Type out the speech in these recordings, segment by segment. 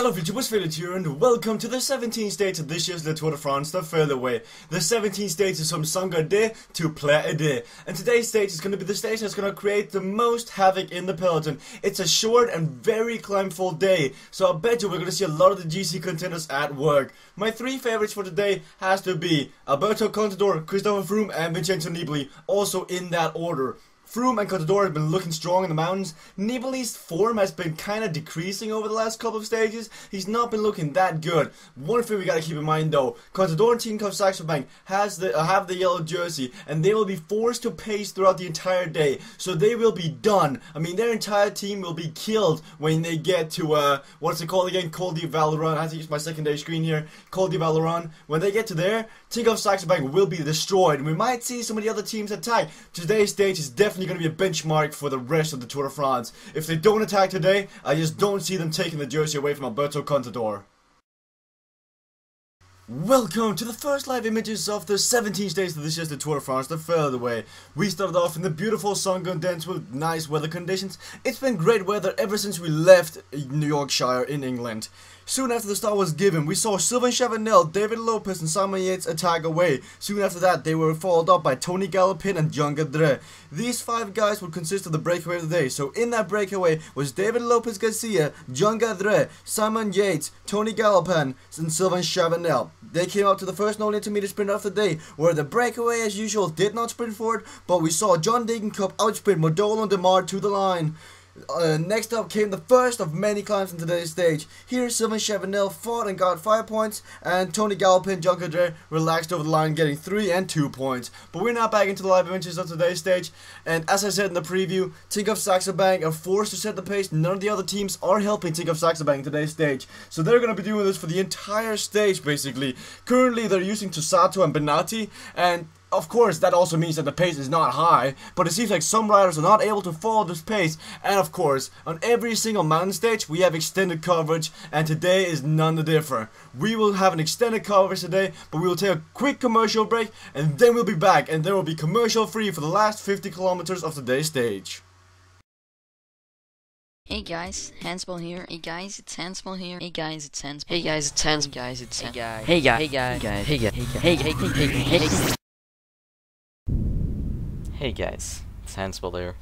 Hello YouTubers, Felix here and welcome to the 17th stage of this year's Le Tour de France, the furtherway. The 17th stage is from Saint-Gaudé to Playa. And today's stage is going to be the stage that's going to create the most havoc in the peloton. It's a short and very climb-full day, so I bet you we're going to see a lot of the GC contenders at work. My three favorites for today has to be Alberto Contador, Chris Froome and Vincenzo Nibali, also in that order. Froome and Contador have been looking strong in the mountains. Nibali's form has been kind of decreasing over the last couple of stages. He's not been looking that good. One thing we gotta keep in mind though, Contador and Team Saxo Bank have the yellow jersey, and they will be forced to pace throughout the entire day. So they will be done. I mean, their entire team will be killed when they get to what's it called again? Col de Valoran. I have to use my secondary screen here. Col de Valoran. When they get to there, Team Saxo Bank will be destroyed, and we might see some of the other teams attack. Today's stage is definitely going to be a benchmark for the rest of the Tour de France. If they don't attack today, I just don't see them taking the jersey away from Alberto Contador. Welcome to the first live images of the 17th stage of this year's Tour de France, the furtherway. We started off in the beautiful Saint-Gaudens with nice weather conditions. It's been great weather ever since we left New Yorkshire in England. Soon after the start was given, we saw Sylvain Chavanel, David Lopez and Simon Yates attack away. Soon after that, they were followed up by Tony Galopin and John Gadret. These five guys would consist of the breakaway of the day. So in that breakaway was David Lopez Garcia, John Gadret, Simon Yates, Tony Galopin and Sylvain Chavanel. They came out to the first known intermediate sprint of the day, where the breakaway as usual did not sprint forward, but we saw John Degenkolb outsprint Modolo and Demar to the line. Next up came the first of many climbs in today's stage. Here Sylvain Chavanel fought and got 5 points, and Tony Galopin and John Gadret relaxed over the line getting 3 and 2 points. But we're now back into the live images of today's stage, and as I said in the preview, Tinkoff Saxo Bank are forced to set the pace. None of the other teams are helping Tinkoff Saxo Bank in today's stage, so they're going to be doing this for the entire stage basically. Currently they're using Tosato and Benatti, and of course, that also means that the pace is not high, but it seems like some riders are not able to follow this pace. And of course, on every single mountain stage, we have extended coverage, and today is none the different. We will have an extended coverage today, but we will take a quick commercial break, and then we'll be back, and there will be commercial free for the last 50 kilometers of today's stage. Hey guys, Hansball here. Hey guys, it's Hansball here. Hey guys, it's Hansball. Hey guys, it's Hansball. Hey guys, it's Hansball. Hey guys. Hey guys. Hey guys. Hey. Hey guys, it's Hansball there.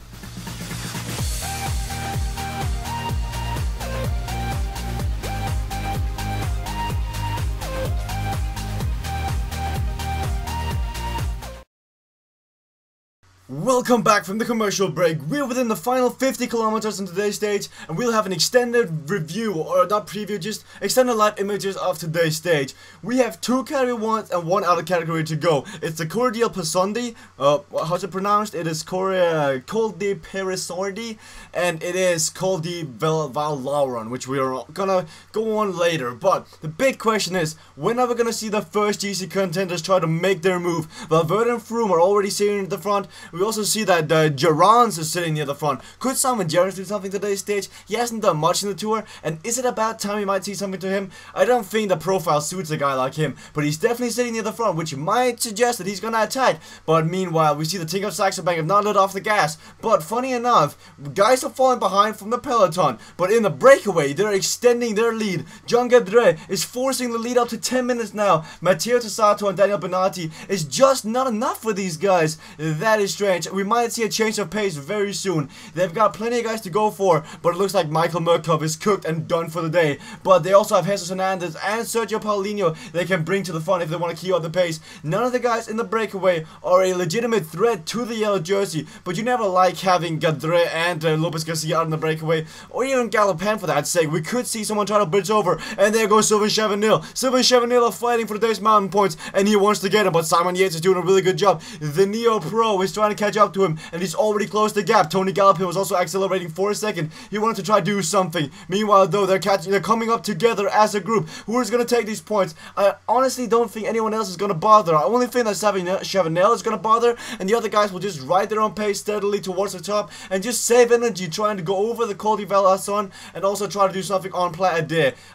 Welcome back from the commercial break. We're within the final 50 kilometers in today's stage, and we'll have an extended review, or not preview, just extended live images of today's stage. We have 2 category 1s and 1 other category to go. It's the Cordial Pasondi, how's it pronounced? It is Col de Perisordi, and it is Col de Valoran, which we are gonna go on later. But the big question is, when are we gonna see the first GC contenders try to make their move? Valverde and Froome are already sitting at the front. We also see that Gerrans is sitting near the front. Could Simon Gerrans do something today's stage? He hasn't done much in the tour, and is it about time we might see something to him? I don't think the profile suits a guy like him, but he's definitely sitting near the front, which might suggest that he's gonna attack. But meanwhile, we see the Tinkoff Saxo Bank have not let off the gas. But funny enough, guys are falling behind from the peloton, but in the breakaway, they're extending their lead. John Gadret is forcing the lead up to 10 minutes now. Matteo Tosato and Daniel Benatti is just not enough for these guys. That is strange. We might see a change of pace very soon. They've got plenty of guys to go for, but it looks like Michael Murkoff is cooked and done for the day. But they also have Jesus Hernandez and Sergio Paulinho they can bring to the front if they want to keep up the pace. None of the guys in the breakaway are a legitimate threat to the yellow jersey, but you never like having Gadret and Lopez Garcia out in the breakaway, or even Galopin for that sake. We could see someone try to bridge over, and there goes Sylvain Chavanel. Sylvain Chavanel are fighting for today's mountain points, and he wants to get it, but Simon Yates is doing a really good job. The Neo Pro is trying to catch up to him, and he's already closed the gap. Tony Galopin was also accelerating for a second. He wanted to try to do something. Meanwhile, though, they're coming up together as a group. Who is going to take these points? I honestly don't think anyone else is going to bother. I only think that Chavanel is going to bother, and the other guys will just ride their own pace steadily towards the top and just save energy trying to go over the Col de Valoran and also try to do something on Playa.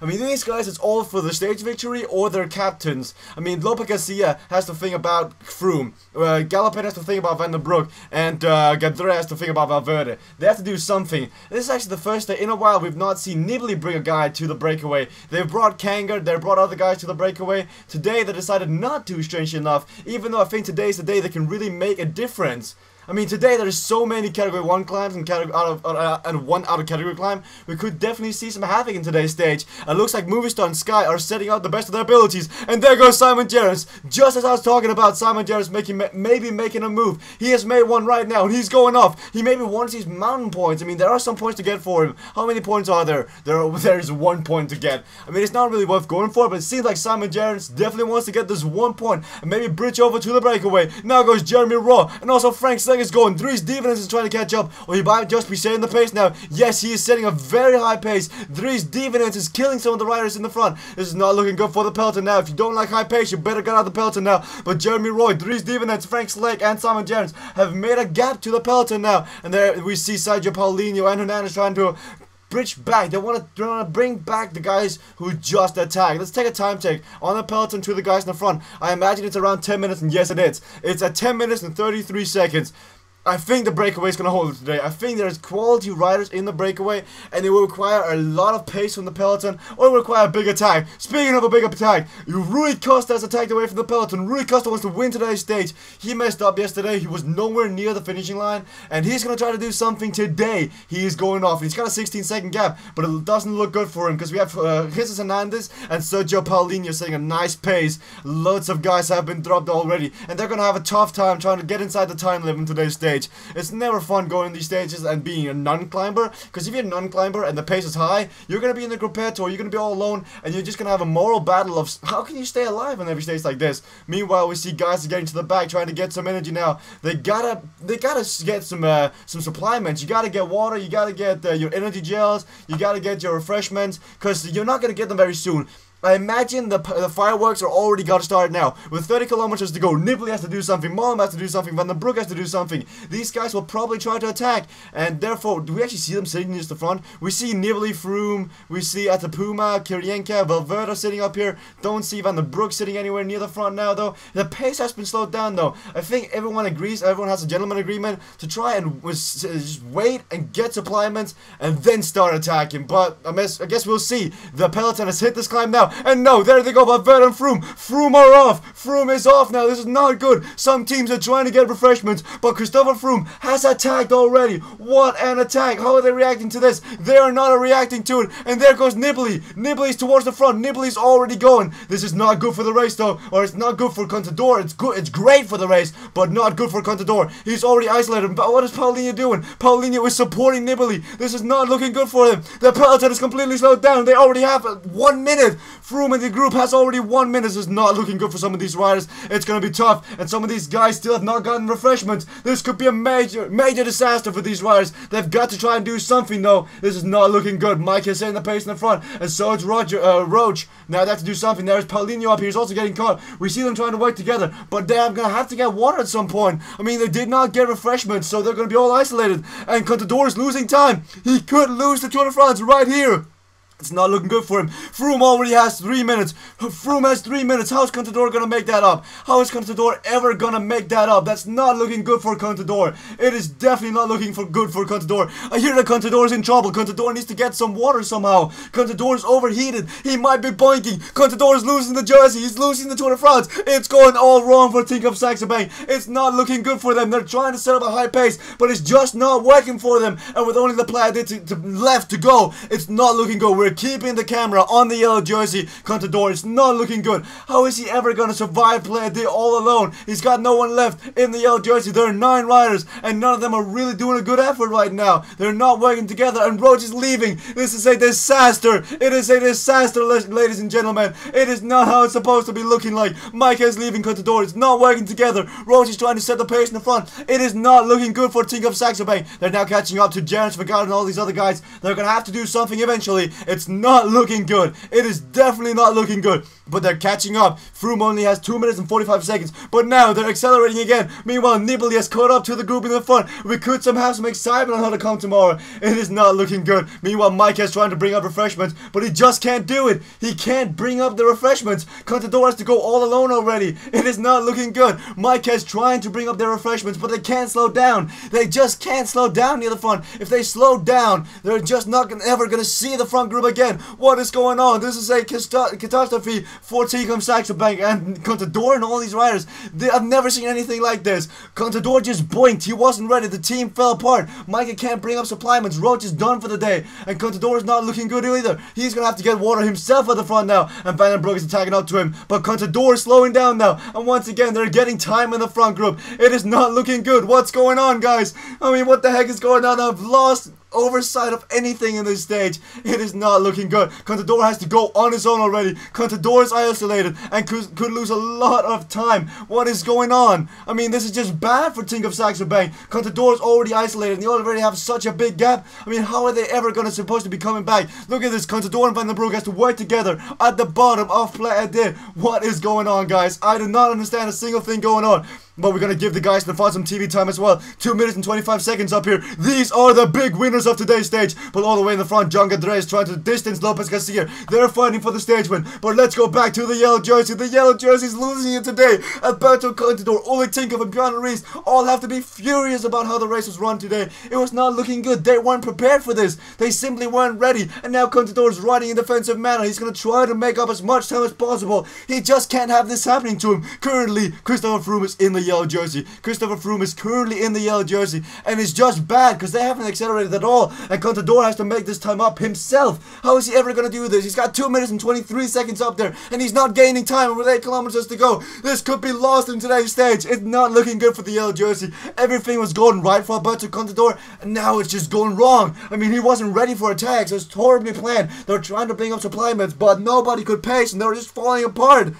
I mean, these guys, it's all for the stage victory or their captains. I mean, Lopez Garcia has to think about Froome. Galopin has to think about Van der Breggen. Brook and get the rest to think about Valverde. They have to do something. This is actually the first day in a while we've not seen Nibali bring a guy to the breakaway. They've brought Kanger, they've brought other guys to the breakaway. Today they decided not to, strangely enough, even though I think today is the day they can really make a difference. I mean, today there's so many category 1 climbs and one out of category climb. We could definitely see some havoc in today's stage. It looks like Movistar and Sky are setting out the best of their abilities. And there goes Simon Gerrans. Just as I was talking about Simon Gerrans maybe making a move. He has made one right now and he's going off. He maybe wants these mountain points. I mean, there are some points to get for him. How many points are there? There's 1 point to get. I mean, it's not really worth going for, but it seems like Simon Gerrans definitely wants to get this 1 point and maybe bridge over to the breakaway. Now goes Jeremy Raw and also Frank Sleg is going. Dries Divenens is trying to catch up, or he might just be setting the pace now. Yes, he is setting a very high pace. Dries Divenens is killing some of the riders in the front. This is not looking good for the peloton now. If you don't like high pace, you better get out of the peloton now. But Jeremy Roy, Dries Divenens, Frank Sleg, and Simon Gerrans have made a gap to the peloton now. And there we see Sergio Paulinho and Hernandez trying to bridge back. They want to bring back the guys who just attacked. Let's take a time check on the peloton to the guys in the front. I imagine it's around 10 minutes, and yes it is. It's at 10 minutes and 33 seconds. I think the breakaway is going to hold it today. I think there's quality riders in the breakaway, and it will require a lot of pace from the peloton, or it will require a big attack. Speaking of a big attack, Rui Costa has attacked away from the peloton. Rui Costa wants to win today's stage. He messed up yesterday. He was nowhere near the finishing line, and he's going to try to do something today. He is going off. He's got a 16-second gap, but it doesn't look good for him because we have Jesus Hernandez and Sergio Paulinho setting a nice pace. Loads of guys have been dropped already, and they're going to have a tough time trying to get inside the time limit in today's stage. It's never fun going these stages and being a non-climber, because if you're a non-climber and the pace is high, you're going to be in the gruppetto, or you're going to be all alone, and you're just going to have a moral battle of how can you stay alive on every stage like this. Meanwhile, we see guys getting to the back trying to get some energy now. They gotta get some supplements. You gotta get water, you gotta get your energy gels, you gotta get your refreshments, because you're not going to get them very soon. I imagine the fireworks are already got to start now. With 30 kilometers to go, Nibali has to do something, Mollema has to do something, Van den Broek has to do something. These guys will probably try to attack, and therefore, do we actually see them sitting near the front? We see Nibali, Froome, we see Atapuma, Kirienka, Valverde sitting up here. Don't see Van den Broek sitting anywhere near the front now, though. The pace has been slowed down, though. I think everyone agrees, everyone has a gentleman agreement to try and just wait and get supplements and then start attacking. But I guess we'll see. The peloton has hit this climb now. And no, there they go, Valverde and Froome. Froome are off. Froome is off now. This is not good. Some teams are trying to get refreshments, but Christopher Froome has attacked already. What an attack. How are they reacting to this? They are not reacting to it. And there goes Nibali. Nibali's towards the front. Nibali's already going. This is not good for the race, though. Or it's not good for Contador. It's good. It's great for the race, but not good for Contador. He's already isolated. But what is Paulinho doing? Paulinho is supporting Nibali. This is not looking good for them. The peloton is completely slowed down. They already have 1 minute. Froome in the group has already 1 minute. This is not looking good for some of these riders. It's going to be tough, and some of these guys still have not gotten refreshments. This could be a major disaster for these riders. They've got to try and do something, though. This is not looking good. Mike is setting the pace in the front, and so is Roach. Now they have to do something. There's Paulinho up here. He's also getting caught. We see them trying to work together, but they're going to have to get water at some point. I mean, they did not get refreshments, so they're going to be all isolated, and Contador is losing time. He could lose the Tour de France right here. It's not looking good for him. Froome already has 3 minutes. Froome has 3 minutes. How is Contador going to make that up? How is Contador ever going to make that up? That's not looking good for Contador. It is definitely not looking good for Contador. I hear that Contador is in trouble. Contador needs to get some water somehow. Contador is overheated. He might be boinking. Contador is losing the jersey. He's losing the Tour de France. It's going all wrong for Tinkoff Saxo Bank. It's not looking good for them. They're trying to set up a high pace, but it's just not working for them. And with only the player left to go, it's not looking good. We're keeping the camera on the yellow jersey. Contador is not looking good. How is he ever going to survive Play a Day all alone? He's got no one left in the yellow jersey. There are 9 riders, and none of them are really doing a good effort right now. They're not working together, and Roach is leaving. This is a disaster. It is a disaster, ladies and gentlemen. It is not how it's supposed to be looking like. Mike is leaving Contador. It's not working together. Roach is trying to set the pace in the front. It is not looking good for Tinkoff Saxo Bank. They're now catching up to James Vergaard and all these other guys. They're going to have to do something eventually. It's it's not looking good. It is definitely not looking good. But they're catching up. Froome only has 2 minutes and 45 seconds. But now they're accelerating again. Meanwhile, Nibali has caught up to the group in the front. We could somehow have some excitement on how to come tomorrow. It is not looking good. Meanwhile, Mike is trying to bring up refreshments, but he just can't do it. He can't bring up the refreshments. Contador has to go all alone already. It is not looking good. Mike is trying to bring up their refreshments, but they can't slow down. They just can't slow down near the front. If they slow down, they're just not ever going to see the front group again. What is going on? This is a catastrophe for Team Saxo Bank and Contador and all these riders. I've never seen anything like this. Contador just boinked. He wasn't ready. The team fell apart. Micah can't bring up supplements. Roach is done for the day. And Contador is not looking good either. He's going to have to get water himself at the front now. And Van den Broek is attacking up to him. But Contador is slowing down now. And once again, they're getting time in the front group. It is not looking good. What's going on, guys? I mean, what the heck is going on? I've lost oversight of anything in this stage. It is not looking good. Contador has to go on his own already. Contador is isolated and could lose a lot of time. What is going on? I mean, this is just bad for Team of Saxo Bank. Contador is already isolated and they already have such a big gap. I mean, how are they ever supposed to be coming back? Look at this. Contador and Van den Broek has to work together at the bottom of Playa D. What is going on, guys? I do not understand a single thing going on. But we're going to give the guys in the front some TV time as well. 2 minutes and 25 seconds up here. These are the big winners of today's stage. But all the way in the front, John Gadre is trying to distance Lopez Garcia. They're fighting for the stage win. But let's go back to the yellow jersey. The yellow jersey is losing it today. Alberto Contador, Oleg Tinkov and Bjorn Rees all have to be furious about how the race was run today. It was not looking good. They weren't prepared for this. They simply weren't ready. And now Contador is riding in defensive manner. He's going to try to make up as much time as possible. He just can't have this happening to him. Currently, Christopher Froome is in the yellow jersey. Christopher Froome is currently in the yellow jersey, and it's just bad because they haven't accelerated at all, and Contador has to make this time up himself. How is he ever going to do this? He's got 2 minutes and 23 seconds up there, and he's not gaining time with 8 kilometers to go. This could be lost in today's stage. It's not looking good for the yellow jersey. Everything was going right for Alberto Contador, and now it's just going wrong. I mean, he wasn't ready for attacks. It was horribly planned. They were trying to bring up supplements, but nobody could pace, and they were just falling apart.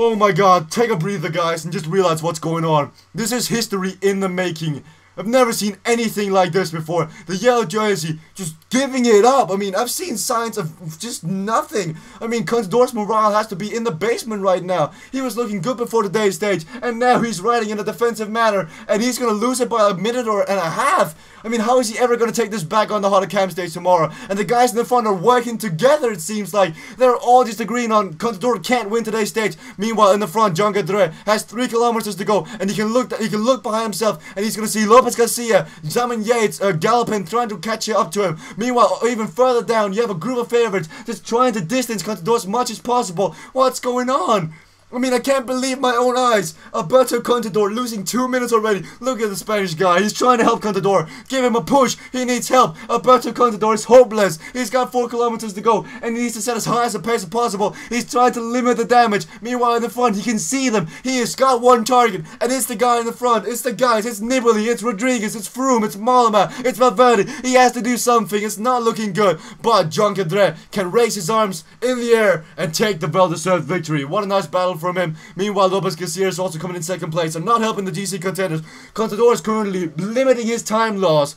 Oh my god, take a breather, guys, and just realize what's going on. This is history in the making. I've never seen anything like this before. The yellow jersey just giving it up. I mean, I've seen signs of just nothing. I mean, Contador's morale has to be in the basement right now. He was looking good before today's stage, and now he's riding in a defensive manner, and he's going to lose it by a minute and a half. I mean, how is he ever going to take this back on the Hot Cam stage tomorrow? And the guys in the front are working together, it seems like. They're all just agreeing on Contador can't win today's stage. Meanwhile, in the front, John Gadre has 3 kilometers to go, and he can look behind himself, and he's going to see Lopez Garcia, Simon Yates, galloping, trying to catch up to him. Meanwhile, even further down, you have a group of favorites just trying to distance Contador as much as possible. What's going on? I mean, I can't believe my own eyes. Alberto Contador losing 2 minutes already. Look at the Spanish guy. He's trying to help Contador. Give him a push. He needs help. Alberto Contador is hopeless. He's got 4 kilometers to go, and he needs to set as high as a pace as possible. He's trying to limit the damage. Meanwhile, in the front, he can see them. He has got one target, and it's the guy in the front. It's the guys. It's Nibali. It's Rodriguez. It's Froome. It's Malama. It's Valverde. He has to do something. It's not looking good. But John Cadre can raise his arms in the air and take the well-deserved victory. What a nice battle from him. Meanwhile, Lopez Garcia is also coming in second place and not helping the GC contenders. Contador is currently limiting his time loss.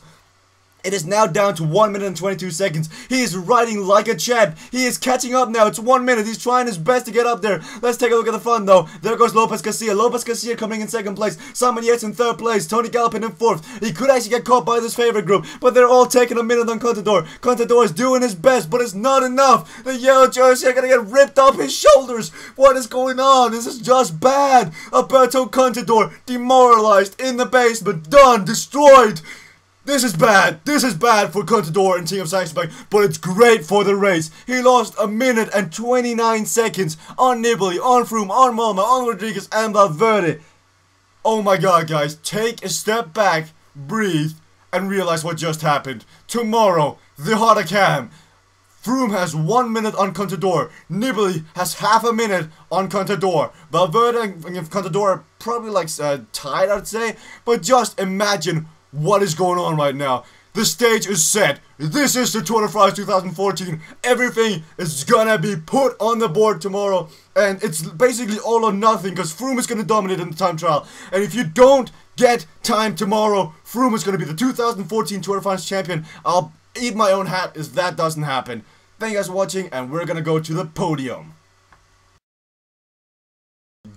It is now down to 1 minute and 22 seconds. He is riding like a champ. He is catching up now. It's 1 minute. He's trying his best to get up there. Let's take a look at the front, though. There goes Lopez Garcia. Lopez Garcia coming in second place. Simon Yates in third place. Tony Gallopin in fourth. He could actually get caught by this favorite group, but they're all taking a minute on Contador. Contador is doing his best, but it's not enough. The yellow jersey are going to get ripped off his shoulders. What is going on? This is just bad. Alberto Contador demoralized in the basement. Done. Destroyed. This is bad. This is bad for Contador and Team of Saxo Bank, but it's great for the race. He lost 1 minute and 29 seconds on Nibali, on Froome, on Malma, on Rodriguez, and Valverde. Oh my god, guys. Take a step back, breathe, and realize what just happened. Tomorrow, the Hot Cam. Froome has 1 minute on Contador. Nibali has half a minute on Contador. Valverde and Contador are probably like tied, I'd say. But just imagine what is going on right now. The stage is set. This is the Tour de France 2014. Everything is gonna be put on the board tomorrow. And it's basically all or nothing because Froome is gonna dominate in the time trial. And if you don't get time tomorrow, Froome is gonna be the 2014 Tour de France champion. I'll eat my own hat if that doesn't happen. Thank you guys for watching, and we're gonna go to the podium.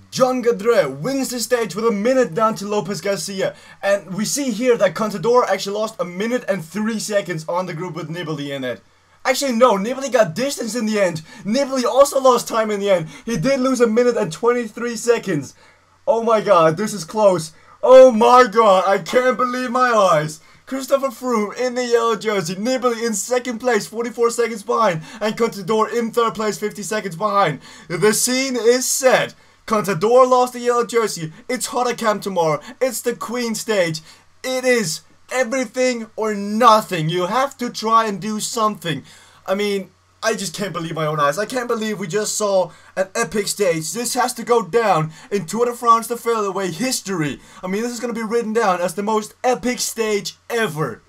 John Gadre wins the stage with a minute down to Lopez Garcia, and we see here that Contador actually lost a minute and 3 seconds on the group with Nibali in it. Actually no, Nibali got distance in the end. Nibali also lost time in the end. He did lose a minute and 23 seconds. Oh my god, this is close. Oh my god, I can't believe my eyes. Christopher Froome in the yellow jersey, Nibali in second place, 44 seconds behind, and Contador in third place, 50 seconds behind. The scene is set. Contador lost the yellow jersey. It's Hautacam tomorrow. It's the Queen stage. It is everything or nothing. You have to try and do something. I mean, I just can't believe my own eyes. I can't believe we just saw an epic stage. This has to go down in Tour de France the Fairway history. I mean, this is going to be written down as the most epic stage ever.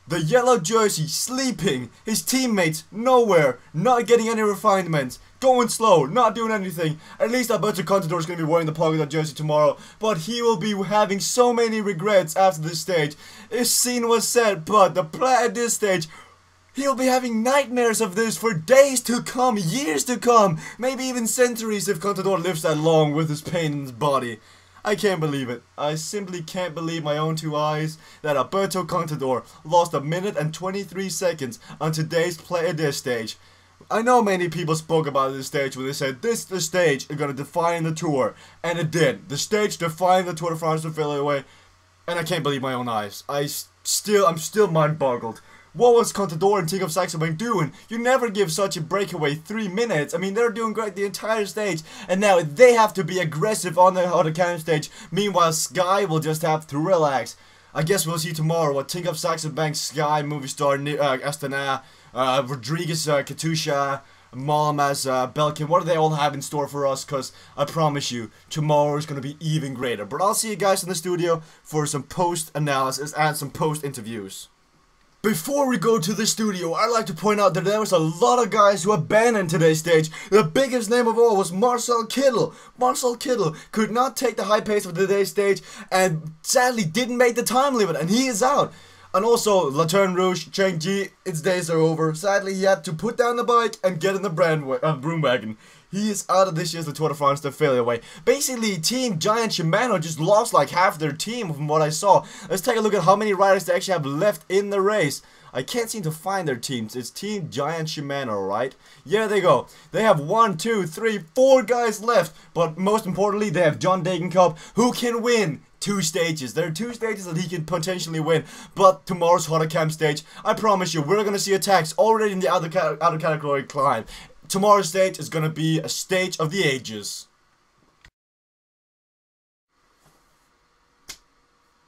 The yellow jersey sleeping, his teammates nowhere, not getting any refinements, going slow, not doing anything. At least Alberto Contador is going to be wearing the polka dot jersey tomorrow, but he will be having so many regrets after this stage. His scene was set, but the player at this stage, he'll be having nightmares of this for days to come, years to come, maybe even centuries if Contador lives that long with his pain in his body. I can't believe it. I simply can't believe my own two eyes that Alberto Contador lost a minute and 23 seconds on today's Play This stage. I know many people spoke about this stage when they said this is the stage is going to define the tour, and it did. The stage defined the Tour de France to Fairway, and I can't believe my own eyes. I'm still mind boggled. What was Contador and Team of Saxo doing? You never give such a breakaway 3 minutes. I mean, they're doing great the entire stage, and now they have to be aggressive on the Hautacam stage. Meanwhile, Sky will just have to relax. I guess we'll see tomorrow what Team of Saxo Sky, Movistar, Astana, Rodriguez, Katusha, Malmas, Belkin, what do they all have in store for us? Because I promise you, tomorrow is going to be even greater. But I'll see you guys in the studio for some post-analysis and some post-interviews. Before we go to the studio, I'd like to point out that there was a lot of guys who abandoned today's stage. The biggest name of all was Marcel Kittel. Marcel Kittel could not take the high pace of today's stage and sadly didn't make the time limit, and he is out. And also, La Turn Rouge, Cheng Ji, its days are over. Sadly, he had to put down the bike and get in the broom wagon. He is out of this year's Tour de France the Fairway. Basically, Team Giant Shimano just lost like half their team from what I saw. Let's take a look at how many riders they actually have left in the race. I can't seem to find their teams. It's Team Giant Shimano, right? Yeah, they go. They have 1, 2, 3, 4 guys left. But most importantly, they have John Degenkolb, who can win 2 stages. There are 2 stages that he can potentially win, but tomorrow's Hautacam stage, I promise you, we're gonna see attacks already in the outer category climb. Tomorrow's stage is gonna be a stage of the ages.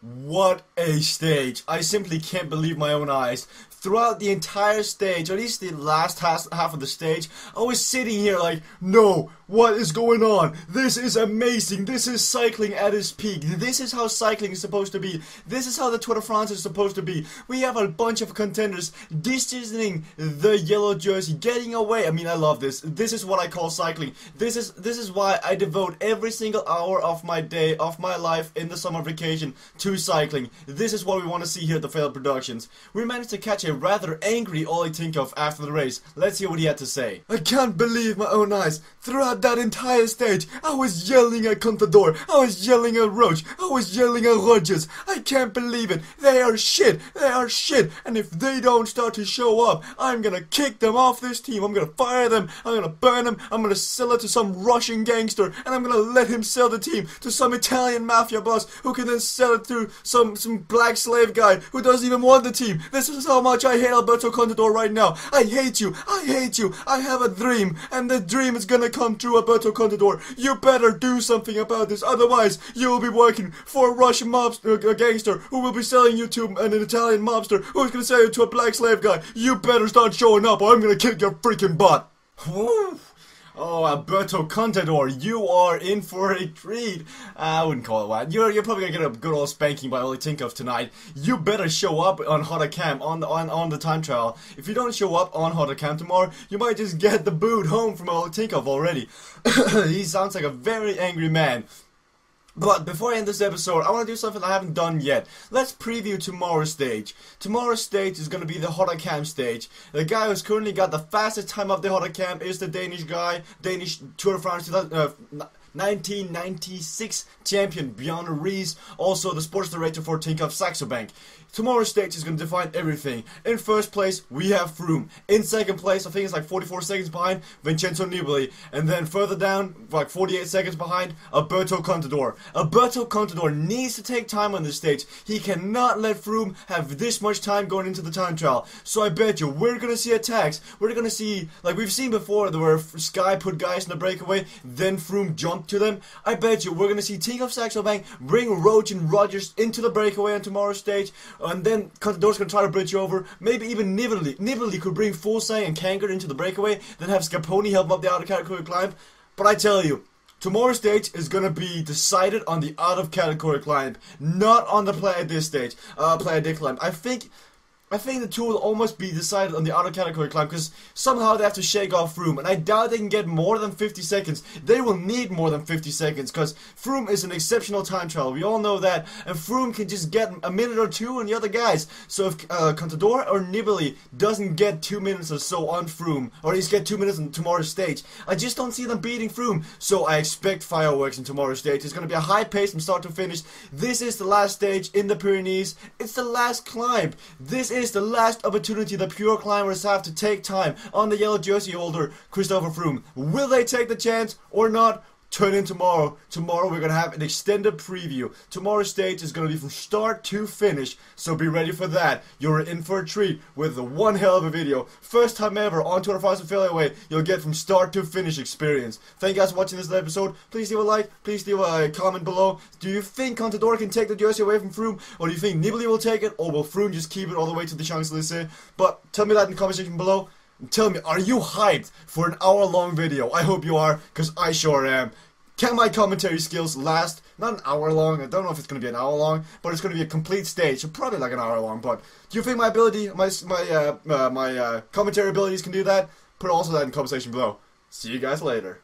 What a stage. I simply can't believe my own eyes. Throughout the entire stage, or at least the last half of the stage, I was sitting here like, no, what is going on? This is amazing. This is cycling at its peak. This is how cycling is supposed to be. This is how the Tour de France is supposed to be. We have a bunch of contenders distancing the yellow jersey, getting away. I mean, I love this. This is what I call cycling. This is why I devote every single hour of my day, of my life in the summer vacation to cycling. This is what we want to see here at the Failed Productions. We managed to catch a rather angry Ollie Tinkoff after the race. Let's hear what he had to say. I can't believe my own eyes. Throughout that entire stage, I was yelling at Contador, I was yelling at Roche, I was yelling at Rogers. I can't believe it. They are shit. They are shit. And if they don't start to show up, I'm gonna kick them off this team. I'm gonna fire them. I'm gonna burn them. I'm gonna sell it to some Russian gangster, and I'm gonna let him sell the team to some Italian mafia boss who can then sell it to some black slave guy who doesn't even want the team. This is how much I hate Alberto Contador right now. I hate you. I hate you. I have a dream, and the dream is gonna come true, Alberto Contador. You better do something about this, otherwise you will be working for a Russian gangster who will be selling you to an Italian mobster who's gonna sell you to a black slave guy. You better start showing up or I'm gonna kick your freaking butt. Woo. Oh, Alberto Contador, you are in for a treat. I wouldn't call it that. You're probably gonna get a good old spanking by Ollie Tinkoff tonight. You better show up on Hautacam on the time trial. If you don't show up on Hautacam tomorrow, you might just get the boot home from Ollie Tinkoff already. He sounds like a very angry man. But before I end this episode, I want to do something I haven't done yet. Let's preview tomorrow's stage. Tomorrow's stage is going to be the Hotter stage. The guy who's currently got the fastest time of the Hotter is the Danish guy, Danish Tour de France 1996 champion Bjørn Ries, also the sports director for Tinkoff Saxo Bank. Tomorrow's stage is going to define everything. In first place, we have Froome. In second place, I think it's like 44 seconds behind, Vincenzo Nibali. And then further down, like 48 seconds behind, Alberto Contador. Alberto Contador needs to take time on this stage. He cannot let Froome have this much time going into the time trial. So I bet you, we're going to see attacks. We're going to see, like we've seen before, where Sky put guys in the breakaway, then Froome jumped to them. I bet you, we're going to see Tinkoff Saxo Bank bring Roach and Rogers into the breakaway on tomorrow's stage. And then Contador's going to try to bridge over. Maybe even Nibali could bring Fulsang and Kanger into the breakaway. Then have Scarponi help him up the outer category climb. But I tell you, tomorrow's stage is going to be decided on the out of category climb. Not on the play at this stage. Play at day climb. I think the two will almost be decided on the outer category climb, because somehow they have to shake off Froome, and I doubt they can get more than 50 seconds. They will need more than 50 seconds, because Froome is an exceptional time trial. We all know that, and Froome can just get a minute or two on the other guys. So if Contador or Nibali doesn't get 2 minutes or so on Froome, or he's get 2 minutes on tomorrow's stage, I just don't see them beating Froome. So I expect fireworks in tomorrow's stage. It's going to be a high pace from start to finish. This is the last stage in the Pyrenees. It's the last climb. This is the last opportunity the pure climbers have to take time on the yellow jersey holder, Christopher Froome. Will they take the chance or not? Tune in tomorrow. Tomorrow we're going to have an extended preview. Tomorrow's stage is going to be from start to finish, so be ready for that. You're in for a treat with the one hell of a video. First time ever on Tour de France Affiliate Way, you'll get from start to finish experience. Thank you guys for watching this episode. Please leave a like, please leave a comment below. Do you think Contador can take the jersey away from Froome, or do you think Nibali will take it, or will Froome just keep it all the way to the Champs-Élysées? But tell me that in the comment section below. Tell me, are you hyped for an hour-long video? I hope you are, because I sure am. Can my commentary skills last? Not an hour long. I don't know if it's going to be an hour long, but it's going to be a complete stage, so probably like an hour long. But do you think my ability, my commentary abilities can do that? Put also that in the comment section below. See you guys later.